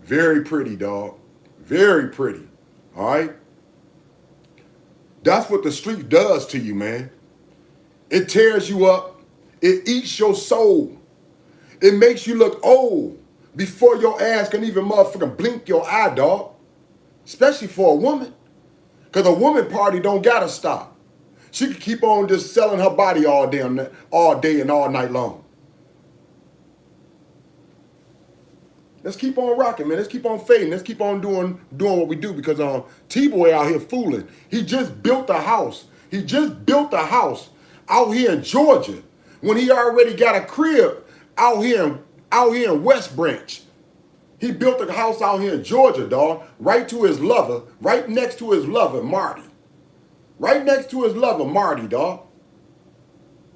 Very pretty, dog. Very pretty. All right? That's what the street does to you, man. It tears you up. It eats your soul. It makes you look old before your ass can even motherfucking blink your eye, dog. Especially for a woman. Because a woman party don't gotta stop. She could keep on just selling her body all day and all night long. Let's keep on rocking, man. Let's keep on fading. Let's keep on doing what we do because TBoy out here fooling. He just built a house. He just built a house out here in Georgia when he already got a crib out here in West Branch. He built a house out here in Georgia, dog, right to his lover, right next to his lover, Marty. Right next to his lover, Marty, dog.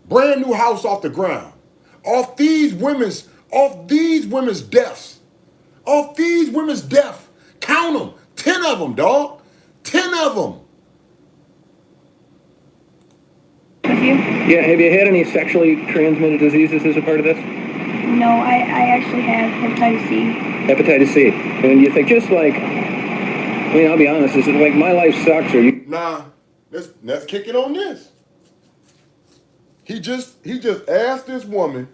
Brand new house off the ground. Off these women's deaths. Off these women's death. Count them. 10 of them, dog. 10 of them. With you? Yeah, have you had any sexually transmitted diseases as a part of this? No, I actually have hepatitis C. Hepatitis C. And you think just like, I'll be honest, is it like my life sucks or you? Nah, let's kick it on this. He just asked this woman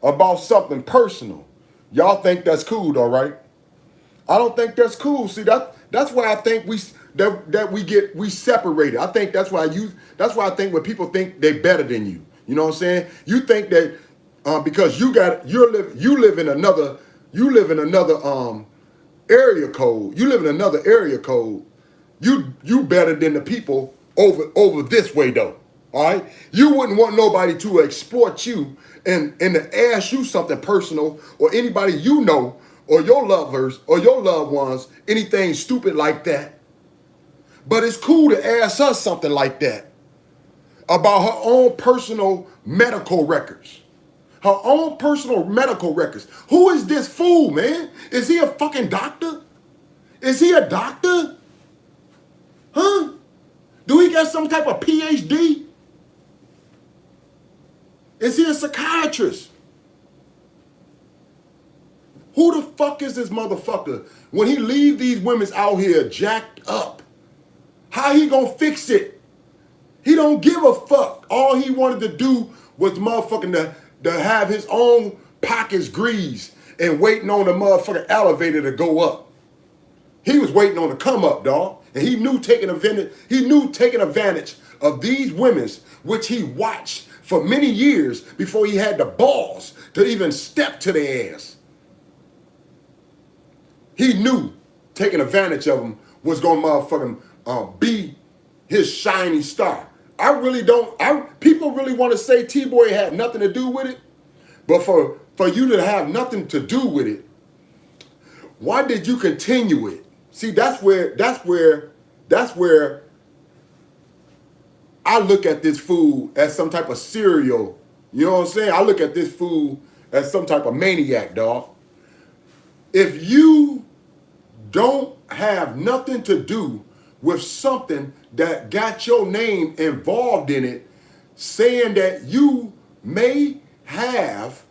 about something personal. Y'all think that's cool, though, right? I don't think that's cool. See, that's why I think we separated. I think that's why I think when people think they're better than you. You know what I'm saying? You think that because you live in another area code. You live in another area code. You better than the people over this way though. All right? You wouldn't want nobody to exploit you and to ask you something personal or anybody you know or your lovers or your loved ones, anything stupid like that. But it's cool to ask us something like that about her own personal medical records. Her own personal medical records. Who is this fool, man? Is he a fucking doctor? Is he a doctor? Huh? Do he got some type of PhD? Is he a psychiatrist? Who the fuck is this motherfucker when he leave these women out here jacked up? How he gonna fix it? He don't give a fuck. All he wanted to do was motherfucking to have his own pockets greased and waiting on the motherfucking elevator to go up. He was waiting on the come up, dog. And he knew taking advantage of these women's, which he watched for many years before he had the balls to even step to their ass. He knew taking advantage of him was gonna motherfucking be his shiny star. People really want to say TBoy had nothing to do with it, but for you to have nothing to do with it, why did you continue it? See, that's where I look at this fool as some type of serial. You know what I'm saying? I look at this fool as some type of maniac, dog. If you don't have nothing to do with something that got your name involved in it, saying that you may have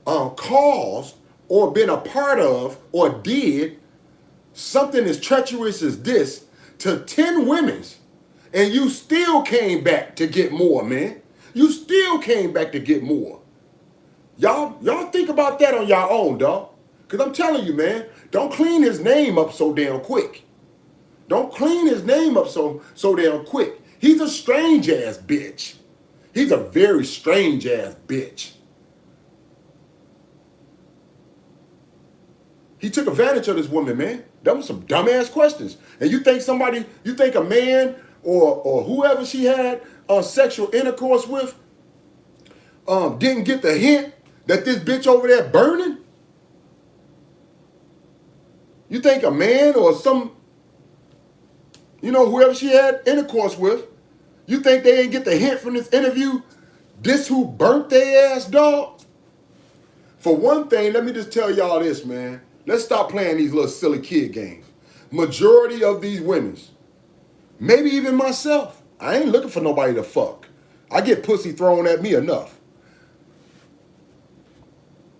caused or been a part of or did something as treacherous as this to 10 women, and you still came back to get more, man. You still came back to get more. Y'all think about that on your own, dog. Because I'm telling you, man, don't clean his name up so damn quick. Don't clean his name up so damn quick. He's a strange ass bitch. He's a very strange ass bitch. He took advantage of this woman, man. That was some dumbass questions. And you think a man or whoever she had sexual intercourse with didn't get the hint that this bitch over there burning? You think a man or whoever she had intercourse with, you think they didn't get the hint from this interview? This who burnt their ass, dog? For one thing, let me just tell y'all this, man. Let's stop playing these little silly kid games. Majority of these women, maybe even myself, I ain't looking for nobody to fuck. I get pussy thrown at me enough.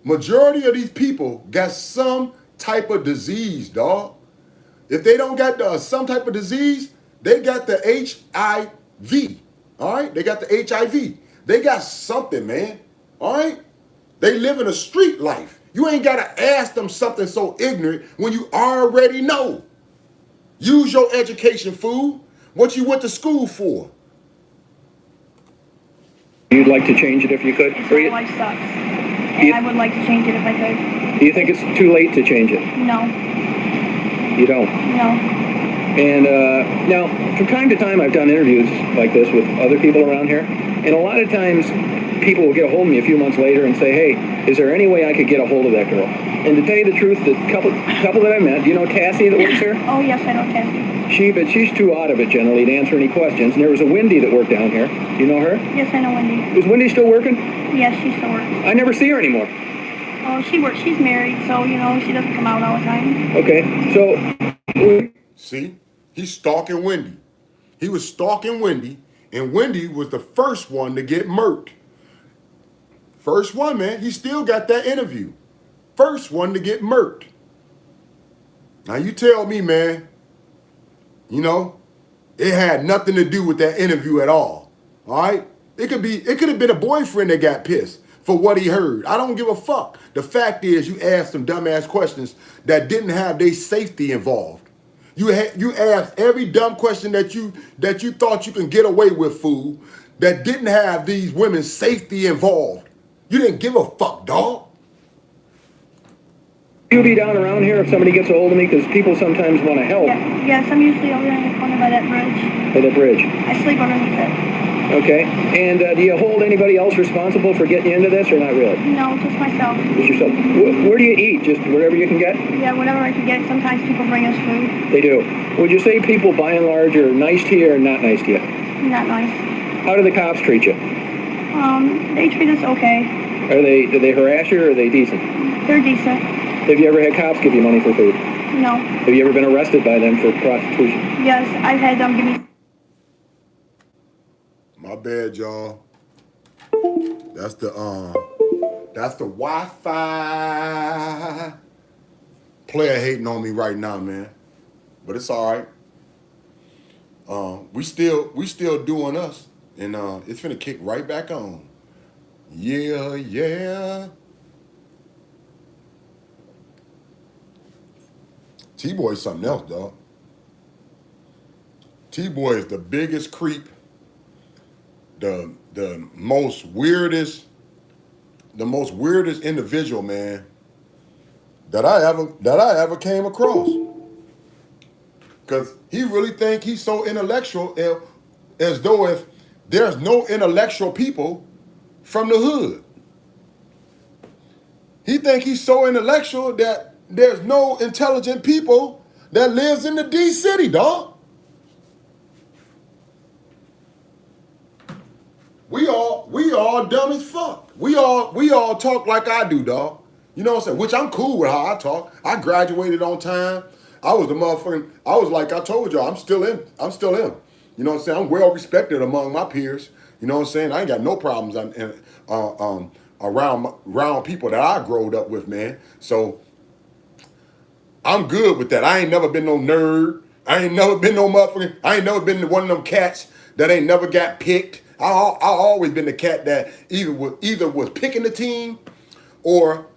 Majority of these people got some type of disease, dog. If they don't got some type of disease, they got the HIV. All right? They got the HIV. They got something, man. All right? They live in a street life. You ain't got to ask them something so ignorant when you already know. Use your education, fool. What you went to school for. You'd like to change it if you could? My life sucks. And I would like to change it if I could. Do you think it's too late to change it? No. You don't? No. And now, from time to time, I've done interviews like this with other people around here. And a lot of times, people will get a hold of me a few months later and say, hey, is there any way I could get a hold of that girl? And to tell you the truth, the couple that I met, do you know Cassie that works here? Oh, yes, I know Cassie. But she's too out of it generally to answer any questions. And there was a Wendy that worked down here. You know her? Yes, I know Wendy. Is Wendy still working? Yes, she still works. I never see her anymore. Oh, she works. She's married, so, she doesn't come out all the time. Okay, so... See? He's stalking Wendy. He was stalking Wendy, and Wendy was the first one to get murked. First one, man. He still got that interview. First one to get murked. Now you tell me, man, it had nothing to do with that interview at all. All right? It could have been a boyfriend that got pissed for what he heard. I don't give a fuck. The fact is you asked some dumbass questions that didn't have their safety involved. You asked every dumb question that you thought you can get away with, fool, that didn't have these women's safety involved. You didn't give a fuck, dog. You be down around here if somebody gets a hold of me, because people sometimes want to help. Yes, I'm usually over there in the corner by that bridge. By the bridge. I sleep underneath it. Okay. And do you hold anybody else responsible for getting you into this, or not really? No, just myself. Just yourself. Where do you eat? Just wherever you can get? Yeah, whatever I can get. Sometimes people bring us food. They do. Would you say people, by and large, are nice to you or not nice to you? Not nice. How do the cops treat you? They treat us okay. Do they harass you, or are they decent? They're decent. Have you ever had cops give you money for food? No. Have you ever been arrested by them for prostitution? Yes, I've had them give me... My bad, y'all. That's the Wi-Fi player hating on me right now, man. But it's all right. We still doing us, and it's finna kick right back on. Yeah. TBoy is something else, dog. TBoy is the biggest creep the most weirdest individual, man, that I ever came across. Cause he really think he's so intellectual, as though if there's no intellectual people from the hood. He think he's so intellectual that there's no intelligent people that lives in the D city, dog. We all dumb as fuck. We all talk like I do, dog. You know what I'm saying? Which I'm cool with how I talk. I graduated on time. I was the motherfucking. I was like I told y'all. I'm still in. You know what I'm saying? I'm well respected among my peers. You know what I'm saying? I ain't got no problems around people that I growed up with, man. So I'm good with that. I ain't never been no nerd. I ain't never been no motherfucking. I ain't never been one of them cats that ain't never got picked. I always been the cat that either was picking the team, or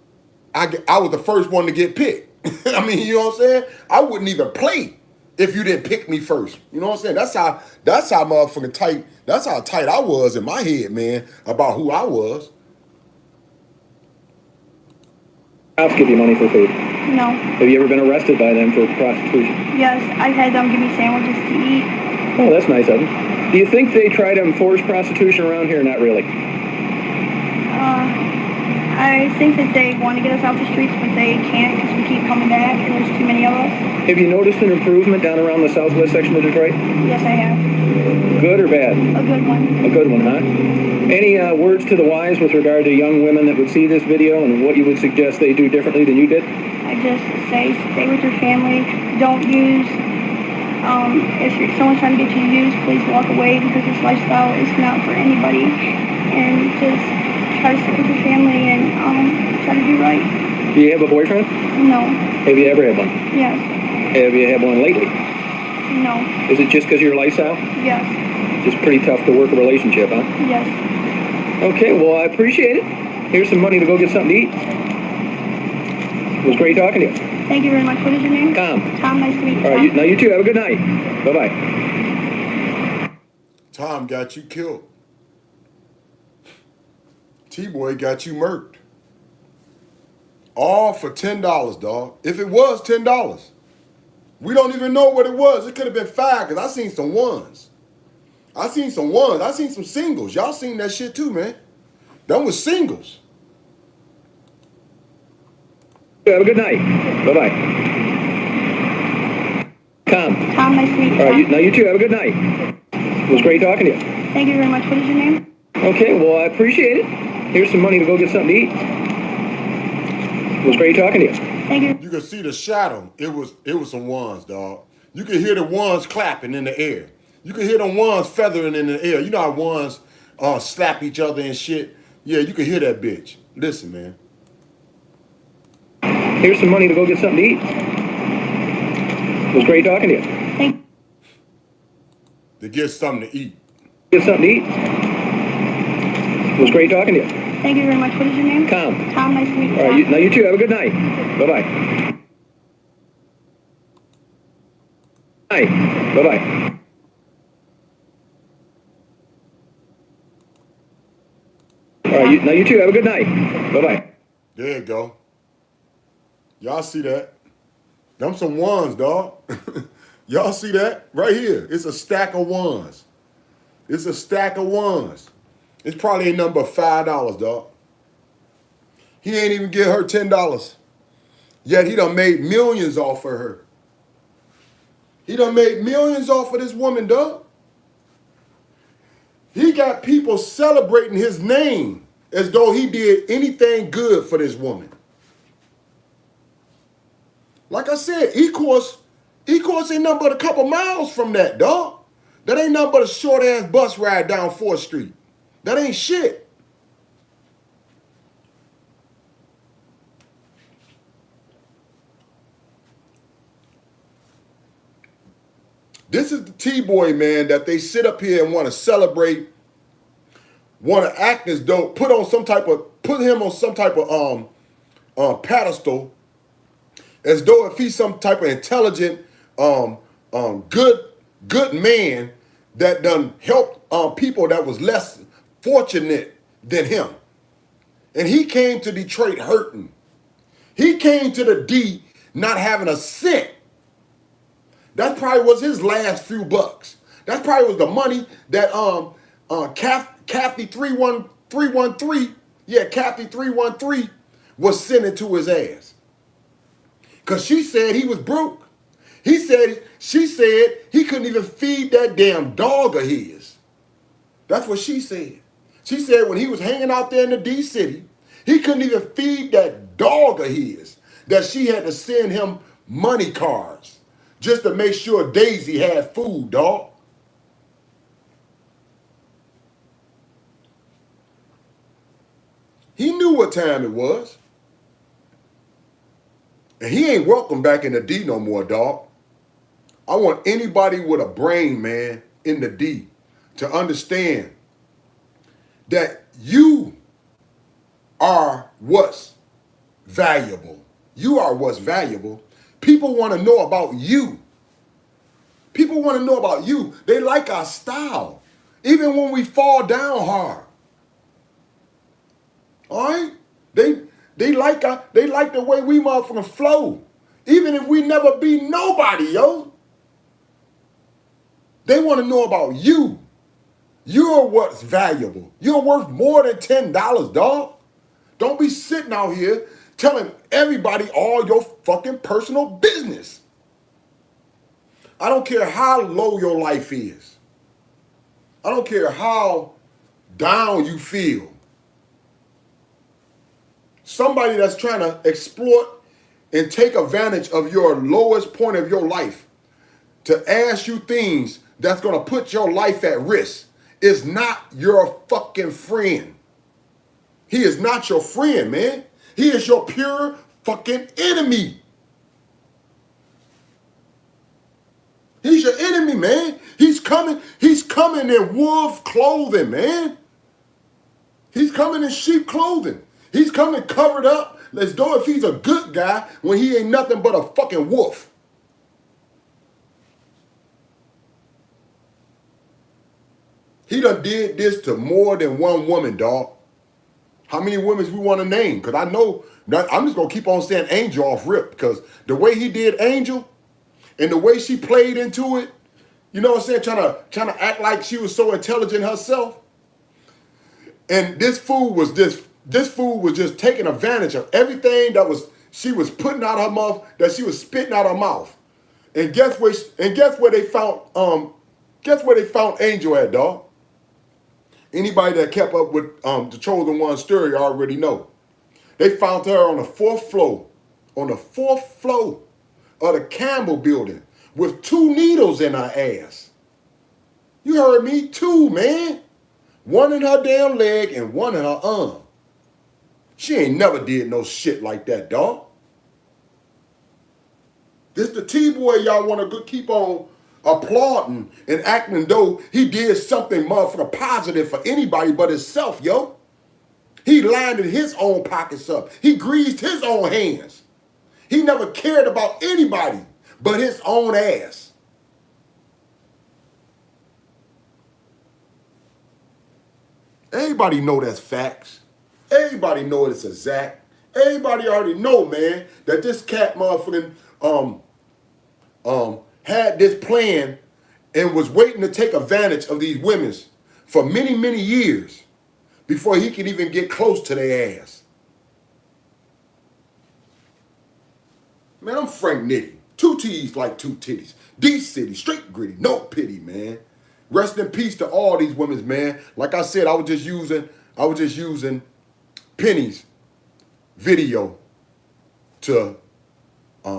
I was the first one to get picked. I mean, you know what I'm saying? I wouldn't even play if you didn't pick me first. You know what I'm saying? That's how motherfucking tight. That's how tight I was in my head, man, about who I was. Cops give you money for food. No. Have you ever been arrested by them for prostitution? Yes, I've had them give me sandwiches to eat. Oh, that's nice of them. Do you think they try to enforce prostitution around here? Not really. I think that they want to get us off the streets, but they can't because we keep coming back and there's too many of us. Have you noticed an improvement down around the southwest section of Detroit? Yes, I have. Good or bad? A good one. A good one, huh? Any words to the wise with regard to young women that would see this video and what you would suggest they do differently than you did? I just say stay with your family. Don't use, if someone's trying to get you to use, please walk away because this lifestyle is not for anybody. And just try to stick with your family and try to do right. Do you have a boyfriend? No. Have you ever had one? Yes. Have you had one lately? No. Is it just because of your lifestyle? Yes. Just pretty tough to work a relationship, huh? Yes. Okay, well, I appreciate it. Here's some money to go get something to eat. It was great talking to you. Thank you very much. What is your name? Tom. Tom, nice to meet you. All right, now you too. Have a good night. Bye-bye. Tom got you killed. TBoy got you murked. All for $10, dog. If it was $10, we don't even know what it was. It could have been 5 because I seen some ones. I seen some singles. Y'all seen that shit too, man. Them was singles. Have a good night. Bye-bye. Tom. Tom, nice to meet you. All right, now you too. Have a good night. It was great talking to you. Thank you very much. What is your name? Okay, well, I appreciate it. Here's some money to go get something to eat. It was great talking to you. Thank you. You could see the shadow. It was some ones, dog. You could hear the ones clapping in the air. You could hear the ones feathering in the air. You know how ones slap each other and shit? Yeah, you could hear that bitch. Listen, man. Here's some money to go get something to eat. It was great talking to you. Thank you. To get something to eat. Get something to eat. It was great talking to you. Thank you very much. What is your name? Tom. Tom, nice to meet you. All right, now you too. Have a good night. Bye-bye. Night. Bye-bye. All right, now you too. Have a good night. Bye-bye. There you go. Y'all see that? Them some ones, dog. Y'all see that? Right here. It's a stack of ones. It's a stack of ones. It's probably a number of $5, dog. He ain't even give her $10. Yet he done made millions off of her. He done made millions off of this woman, dog. He got people celebrating his name as though he did anything good for this woman. Like I said, E-Course ain't nothing but a couple miles from that, dog. That ain't nothing but a short-ass bus ride down 4th Street. That ain't shit. This is the TBoy, man, that they sit up here and want to celebrate, want to act as though, put him on some type of pedestal, as though if he's some type of intelligent, good man that done helped people that was less fortunate than him. And he came to Detroit hurting. He came to the D not having a cent. That probably was his last few bucks. That probably was the money that Kathy 313, yeah, Kathy 313 was sending to his ass. Cause she said he was broke. She said he couldn't even feed that damn dog of his. That's what she said. She said when he was hanging out there in the D city, he couldn't even feed that dog of his. That she had to send him money cards just to make sure Daisy had food, dog. He knew what time it was. And he ain't welcome back in the D no more, dog. I want anybody with a brain, man, in the D to understand that you are what's valuable. You are what's valuable. People want to know about you. People want to know about you. They like our style. Even when we fall down hard. All right? They like the way we motherfucking flow. Even if we never be nobody, yo. They want to know about you. You're what's valuable. You're worth more than $10, dog. Don't be sitting out here telling everybody all your fucking personal business. I don't care how low your life is. I don't care how down you feel. Somebody that's trying to exploit and take advantage of your lowest point of your life to ask you things that's going to put your life at risk is not your fucking friend. He is not your friend, man. He is your pure fucking enemy. He's your enemy, man. He's coming in wolf clothing, man. He's coming in sheep clothing. He's coming covered up as though if he's a good guy when he ain't nothing but a fucking wolf. He done did this to more than one woman, dog. How many women we want to name? Because I know, I'm just going to keep on saying Angel off rip because the way he did Angel and the way she played into it, you know what I'm saying, trying to act like she was so intelligent herself. And this fool was just taking advantage of everything she was putting out her mouth, that she was spitting out her mouth. And guess where they found Angel at, dog? Anybody that kept up with the Chosen One story already know. They found her on the fourth floor of the Campbell building with 2 needles in her ass. You heard me? 2, man. 1 in her damn leg and 1 in her arm. She ain't never did no shit like that, dog. This the TBoy y'all want to keep on applauding and acting though he did something motherfucking positive for anybody but himself, yo. He lined his own pockets up. He greased his own hands. He never cared about anybody but his own ass. Everybody know that's facts. Everybody know it's exact. Everybody already know, man, that this cat motherfucking had this plan and was waiting to take advantage of these women for many, many years before he could even get close to their ass. Man, I'm Frank Nitty. 2 T's like 2 titties. D-City, straight gritty, no pity, man. Rest in peace to all these women, man. Like I said, I was just using Penny's video to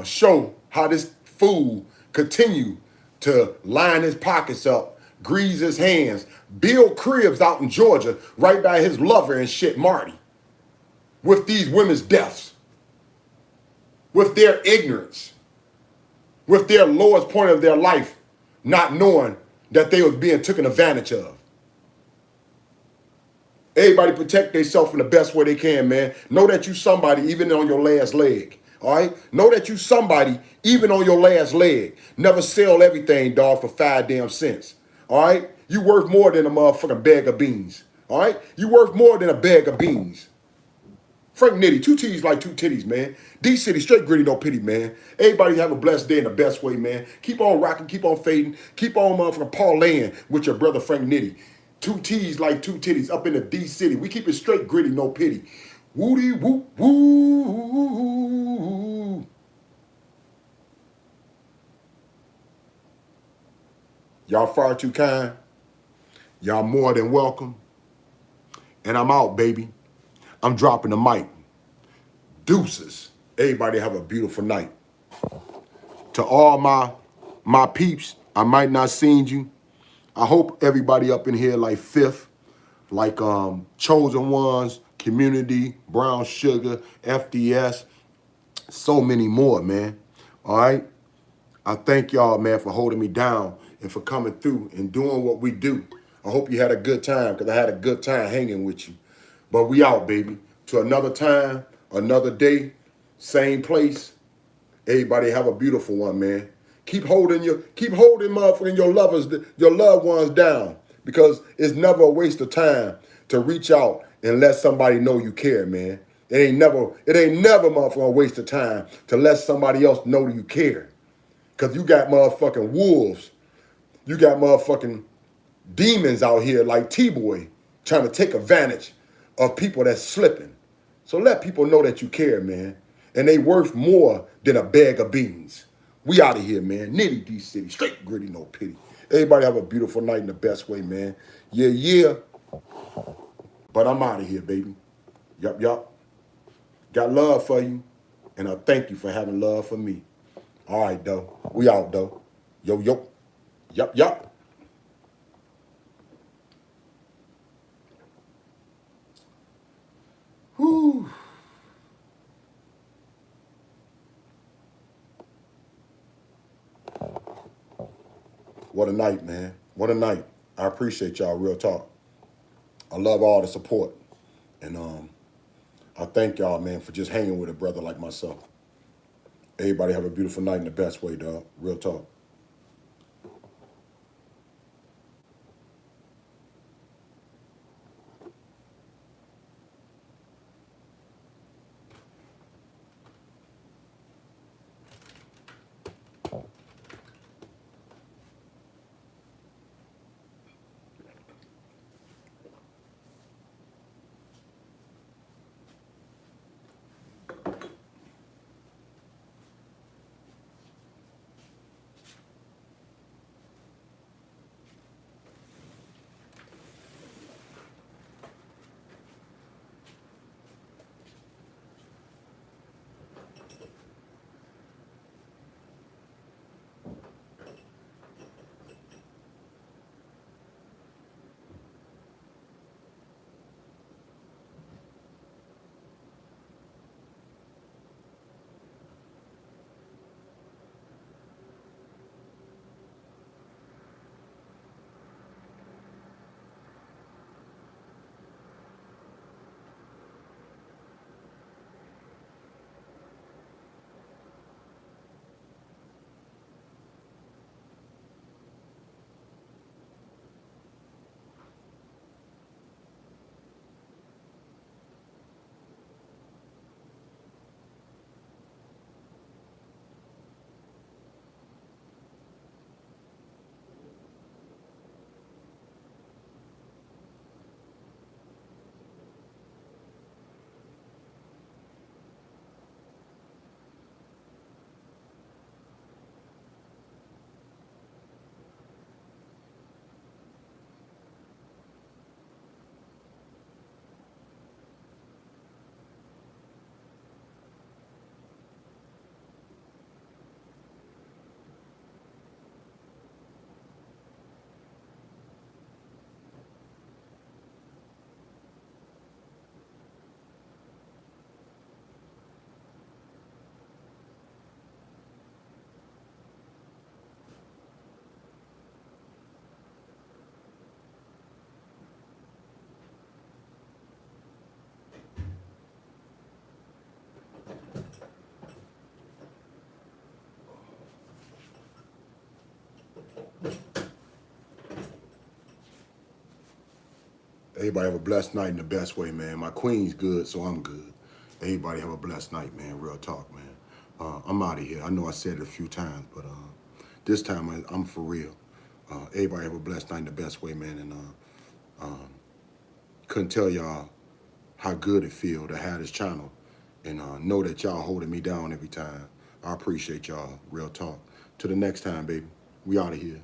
show how this fool continue to line his pockets up, grease his hands, build cribs out in Georgia right by his lover and shit, Marty, with these women's deaths, with their ignorance, with their lowest point of their life, not knowing that they was being taken advantage of. Everybody protect themselves in the best way they can, man. Know that you somebody even on your last leg, all right? Know that you somebody even on your last leg. Never sell everything, dog, for 5 damn cents. All right? You worth more than a motherfucking bag of beans. All right? You worth more than a bag of beans. Frank Nitty, two T's like two titties, man. D-City, straight gritty, no pity, man. Everybody have a blessed day in the best way, man. Keep on rocking, keep on fading, keep on motherfucking parlaying with your brother Frank Nitty. Two T's like two titties up in the D-City. We keep it straight gritty, no pity. Woody woo woo. Y'all far too kind. Y'all more than welcome. And I'm out, baby. I'm dropping the mic. Deuces. Everybody have a beautiful night. To all my peeps, I might not seen you. I hope everybody up in here like Fifth, like Chosen Ones, Community, Brown Sugar, FDS, so many more, man. All right? I thank y'all, man, for holding me down and for coming through and doing what we do. I hope you had a good time, because I had a good time hanging with you. But we out, baby. To another time, another day, same place. Everybody have a beautiful one, man. Keep holding motherfucking your loved ones down, because it's never a waste of time to reach out and let somebody know you care, man. It ain't never motherfucking a waste of time to let somebody else know you care. Because you got motherfucking wolves. You got motherfucking demons out here like TBoy trying to take advantage of people that's slipping. So let people know that you care, man. And they worth more than a bag of beans. We out of here, man. Nitty D-City. Straight gritty, no pity. Everybody have a beautiful night in the best way, man. Yeah, yeah. But I'm out of here, baby. Yup, yup. Got love for you. And I thank you for having love for me. All right, though. We out, though. Yo, yo. Yup, yup. Whew. What a night, man. What a night. I appreciate y'all, real talk. I love all the support. And I thank y'all, man, for just hanging with a brother like myself. Everybody have a beautiful night in the best way, dog. Real talk. Everybody have a blessed night in the best way, man. My queen's good, so I'm good. Everybody have a blessed night, man. Real talk, man. I'm out of here. I know I said it a few times, but this time I'm for real. Everybody have a blessed night in the best way, man. And couldn't tell y'all how good it feel to have this channel and know that y'all holding me down every time. I appreciate y'all. Real talk. To the next time, baby. We out of here.